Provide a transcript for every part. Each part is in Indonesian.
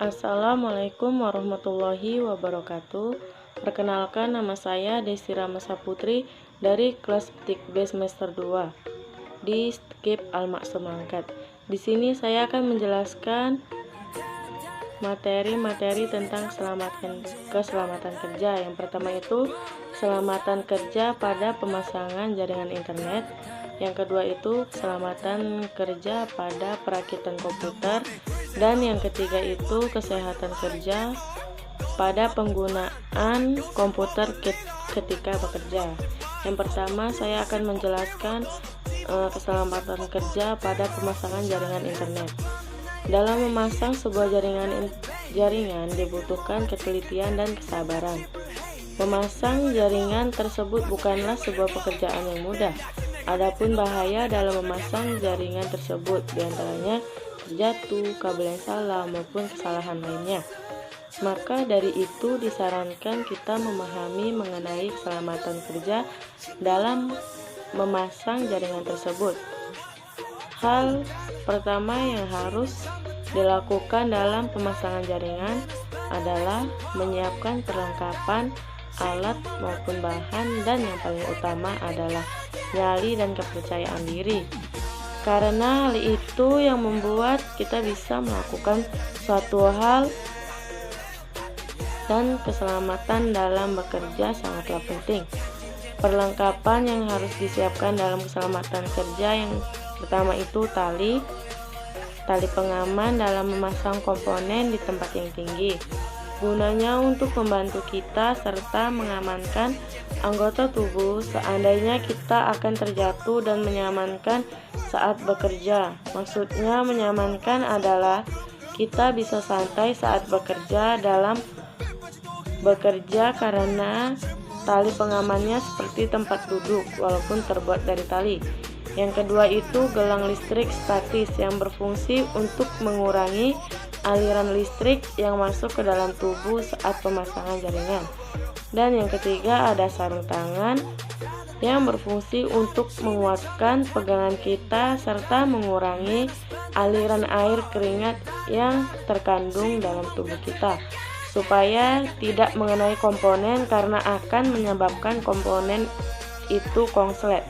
Assalamualaikum warahmatullahi wabarakatuh. Perkenalkan, nama saya Desi Ramasa Putri dari kelas Petik B semester 2 di Skip Al-Maksum Langkat. Di sini saya akan menjelaskan materi-materi tentang keselamatan kerja. Yang pertama itu keselamatan kerja pada pemasangan jaringan internet. Yang kedua itu keselamatan kerja pada perakitan komputer. Dan yang ketiga itu kesehatan kerja pada penggunaan komputer ketika bekerja. Yang pertama saya akan menjelaskan keselamatan kerja pada pemasangan jaringan internet. Dalam memasang sebuah jaringan dibutuhkan ketelitian dan kesabaran. Memasang jaringan tersebut bukanlah sebuah pekerjaan yang mudah. Adapun bahaya dalam memasang jaringan tersebut diantaranya terjatuh, kabel yang salah, maupun kesalahan lainnya. Maka dari itu disarankan kita memahami mengenai keselamatan kerja dalam memasang jaringan tersebut. Hal pertama yang harus dilakukan dalam pemasangan jaringan adalah menyiapkan perlengkapan alat maupun bahan, dan yang paling utama adalah nyali dan kepercayaan diri. Karena hal itu yang membuat kita bisa melakukan suatu hal, dan keselamatan dalam bekerja sangatlah penting. Perlengkapan yang harus disiapkan dalam keselamatan kerja yang pertama itu tali pengaman dalam memasang komponen di tempat yang tinggi. Gunanya untuk membantu kita serta mengamankan anggota tubuh seandainya kita akan terjatuh dan menyamankan saat bekerja. Maksudnya menyamankan adalah kita bisa santai saat bekerja karena tali pengamannya seperti tempat duduk walaupun terbuat dari tali. Yang kedua itu gelang listrik statis yang berfungsi untuk mengurangi aliran listrik yang masuk ke dalam tubuh saat pemasangan jaringan. Dan yang ketiga ada sarung tangan yang berfungsi untuk menguatkan pegangan kita serta mengurangi aliran air keringat yang terkandung dalam tubuh kita supaya tidak mengenai komponen karena akan menyebabkan komponen itu konslet.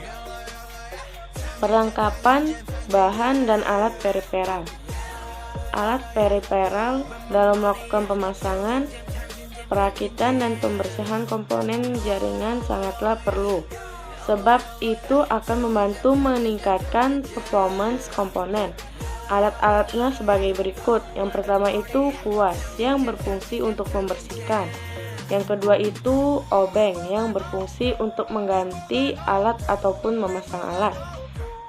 Perlengkapan bahan dan alat periferal. Alat periferal dalam melakukan pemasangan, perakitan, dan pembersihan komponen jaringan sangatlah perlu, sebab itu akan membantu meningkatkan performance komponen. Alat-alatnya sebagai berikut. Yang pertama itu kuas yang berfungsi untuk membersihkan. Yang kedua itu obeng yang berfungsi untuk mengganti alat ataupun memasang alat.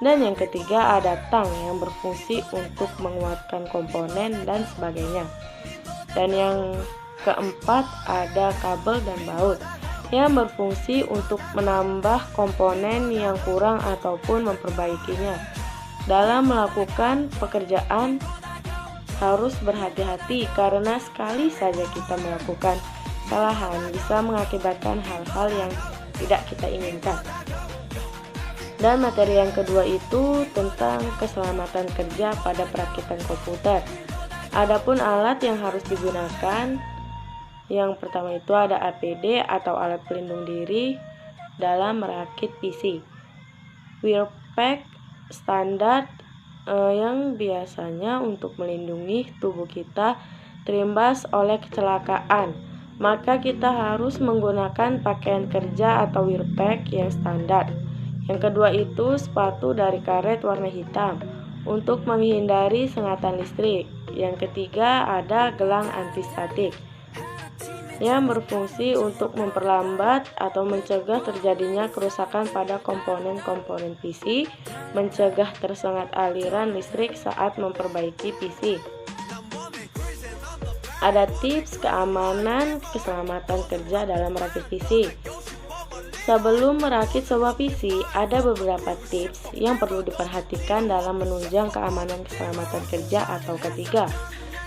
Dan yang ketiga ada tang yang berfungsi untuk menguatkan komponen dan sebagainya. Dan yang keempat ada kabel dan baut yang berfungsi untuk menambah komponen yang kurang ataupun memperbaikinya. Dalam melakukan pekerjaan harus berhati-hati karena sekali saja kita melakukan kesalahan bisa mengakibatkan hal-hal yang tidak kita inginkan. Dan materi yang kedua itu tentang keselamatan kerja pada perakitan komputer. Adapun alat yang harus digunakan, yang pertama itu ada APD atau alat pelindung diri dalam merakit PC. Wearpack standar yang biasanya untuk melindungi tubuh kita terimbas oleh kecelakaan. Maka kita harus menggunakan pakaian kerja atau wearpack yang standar. Yang kedua itu sepatu dari karet warna hitam untuk menghindari sengatan listrik. Yang ketiga ada gelang anti-statik yang berfungsi untuk memperlambat atau mencegah terjadinya kerusakan pada komponen-komponen PC, mencegah tersengat aliran listrik saat memperbaiki PC. Ada tips keamanan keselamatan kerja dalam merakit PC. Sebelum merakit sebuah PC, ada beberapa tips yang perlu diperhatikan dalam menunjang keamanan keselamatan kerja atau ketiga.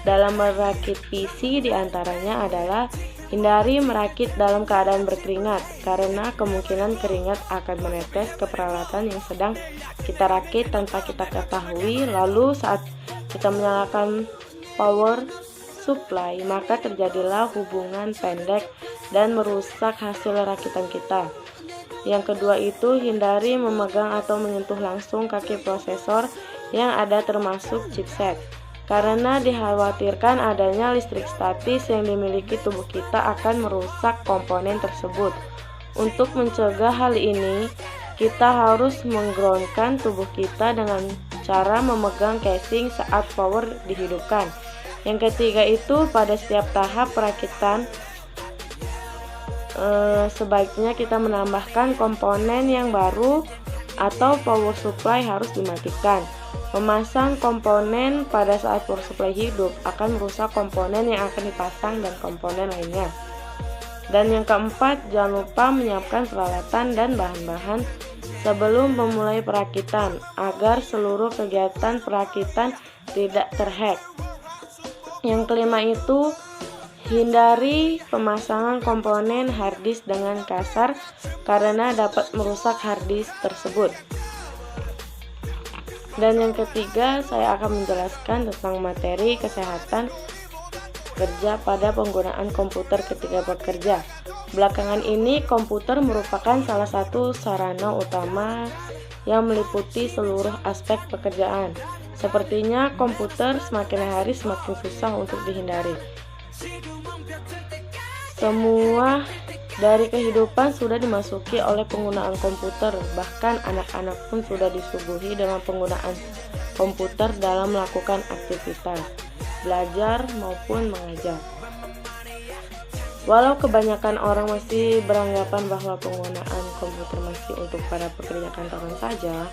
Dalam merakit PC diantaranya adalah hindari merakit dalam keadaan berkeringat, karena kemungkinan keringat akan menetes ke peralatan yang sedang kita rakit tanpa kita ketahui. Lalu saat kita menyalakan power supply, maka terjadilah hubungan pendek dan merusak hasil rakitan kita. Yang kedua itu, hindari memegang atau menyentuh langsung kaki prosesor yang ada termasuk chipset, karena dikhawatirkan adanya listrik statis yang dimiliki tubuh kita akan merusak komponen tersebut. Untuk mencegah hal ini, kita harus menggroundkan tubuh kita dengan cara memegang casing saat power dihidupkan. Yang ketiga itu, pada setiap tahap perakitan sebaiknya kita menambahkan komponen yang baru atau power supply harus dimatikan. Memasang komponen pada saat power supply hidup akan merusak komponen yang akan dipasang dan komponen lainnya. Dan yang keempat, jangan lupa menyiapkan peralatan dan bahan-bahan sebelum memulai perakitan agar seluruh kegiatan perakitan tidak terhack. Yang kelima itu, hindari pemasangan komponen harddisk dengan kasar karena dapat merusak harddisk tersebut. Dan yang ketiga, saya akan menjelaskan tentang materi kesehatan kerja pada penggunaan komputer ketika bekerja. Belakangan ini, komputer merupakan salah satu sarana utama yang meliputi seluruh aspek pekerjaan. Sepertinya komputer semakin hari semakin susah untuk dihindari. Semua dari kehidupan sudah dimasuki oleh penggunaan komputer, bahkan anak-anak pun sudah disuguhi dengan penggunaan komputer dalam melakukan aktivitas, belajar maupun mengajar. Walau kebanyakan orang masih beranggapan bahwa penggunaan komputer masih untuk para pekerja kantoran saja,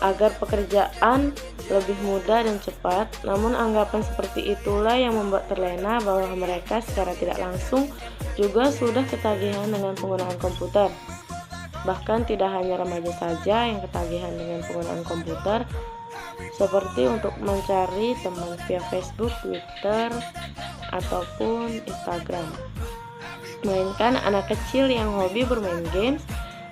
agar pekerjaan lebih mudah dan cepat, namun anggapan seperti itulah yang membuat terlena bahwa mereka secara tidak langsung juga sudah ketagihan dengan penggunaan komputer. Bahkan tidak hanya remaja saja yang ketagihan dengan penggunaan komputer, seperti untuk mencari teman via Facebook, Twitter, ataupun Instagram. Melainkan anak kecil yang hobi bermain games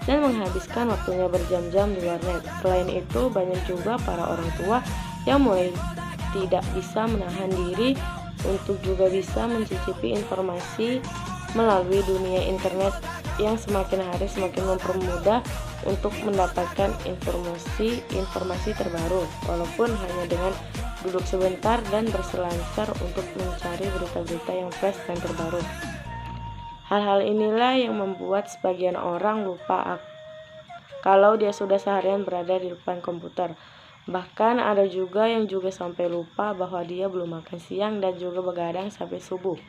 dan menghabiskan waktunya berjam-jam di warnet. Selain itu, banyak juga para orang tua yang mulai tidak bisa menahan diri untuk juga bisa mencicipi informasi melalui dunia internet yang semakin hari semakin mempermudah untuk mendapatkan informasi terbaru, walaupun hanya dengan duduk sebentar dan berselancar untuk mencari berita-berita yang fresh dan terbaru. Hal-hal inilah yang membuat sebagian orang lupa kalau dia sudah seharian berada di depan komputer. Bahkan ada juga yang juga sampai lupa bahwa dia belum makan siang dan juga begadang sampai subuh.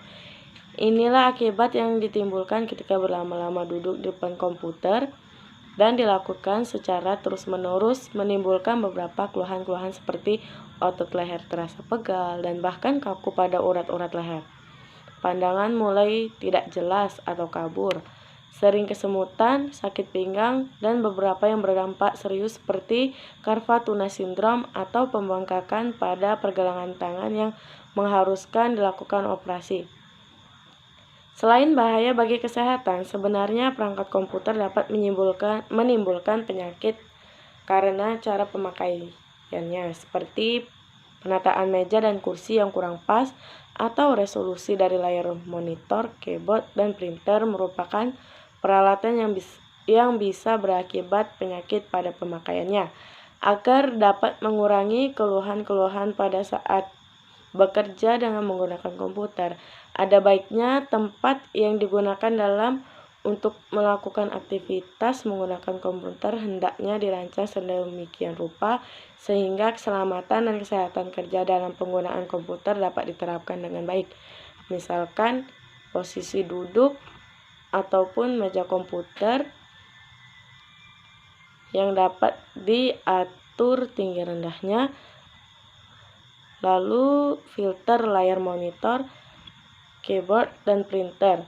Inilah akibat yang ditimbulkan ketika berlama-lama duduk di depan komputer dan dilakukan secara terus-menerus, menimbulkan beberapa keluhan-keluhan seperti otot leher terasa pegal dan bahkan kaku pada urat-urat leher. Pandangan mulai tidak jelas atau kabur, sering kesemutan, sakit pinggang, dan beberapa yang berdampak serius seperti carpal tunnel syndrome atau pembengkakan pada pergelangan tangan yang mengharuskan dilakukan operasi. Selain bahaya bagi kesehatan, sebenarnya perangkat komputer dapat menimbulkan penyakit karena cara pemakaiannya, seperti penataan meja dan kursi yang kurang pas, atau resolusi dari layar monitor, keyboard, dan printer merupakan peralatan yang bisa berakibat penyakit pada pemakaiannya. Agar dapat mengurangi keluhan-keluhan pada saat bekerja dengan menggunakan komputer, ada baiknya tempat yang digunakan untuk melakukan aktivitas menggunakan komputer hendaknya dirancang sedemikian rupa sehingga keselamatan dan kesehatan kerja dalam penggunaan komputer dapat diterapkan dengan baik. Misalkan posisi duduk ataupun meja komputer yang dapat diatur tinggi rendahnya, lalu filter layar monitor, keyboard, dan printer.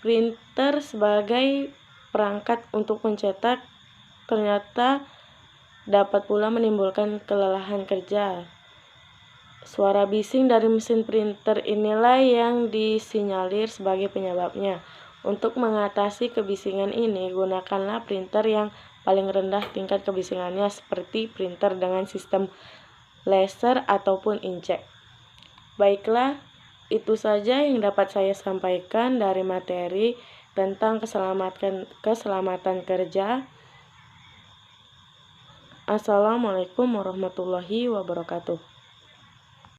Printer sebagai perangkat untuk mencetak ternyata dapat pula menimbulkan kelelahan kerja. Suara bising dari mesin printer inilah yang disinyalir sebagai penyebabnya. Untuk mengatasi kebisingan ini, gunakanlah printer yang paling rendah tingkat kebisingannya seperti printer dengan sistem laser ataupun inkjet. Baiklah, itu saja yang dapat saya sampaikan dari materi tentang keselamatan kerja. Assalamualaikum warahmatullahi wabarakatuh.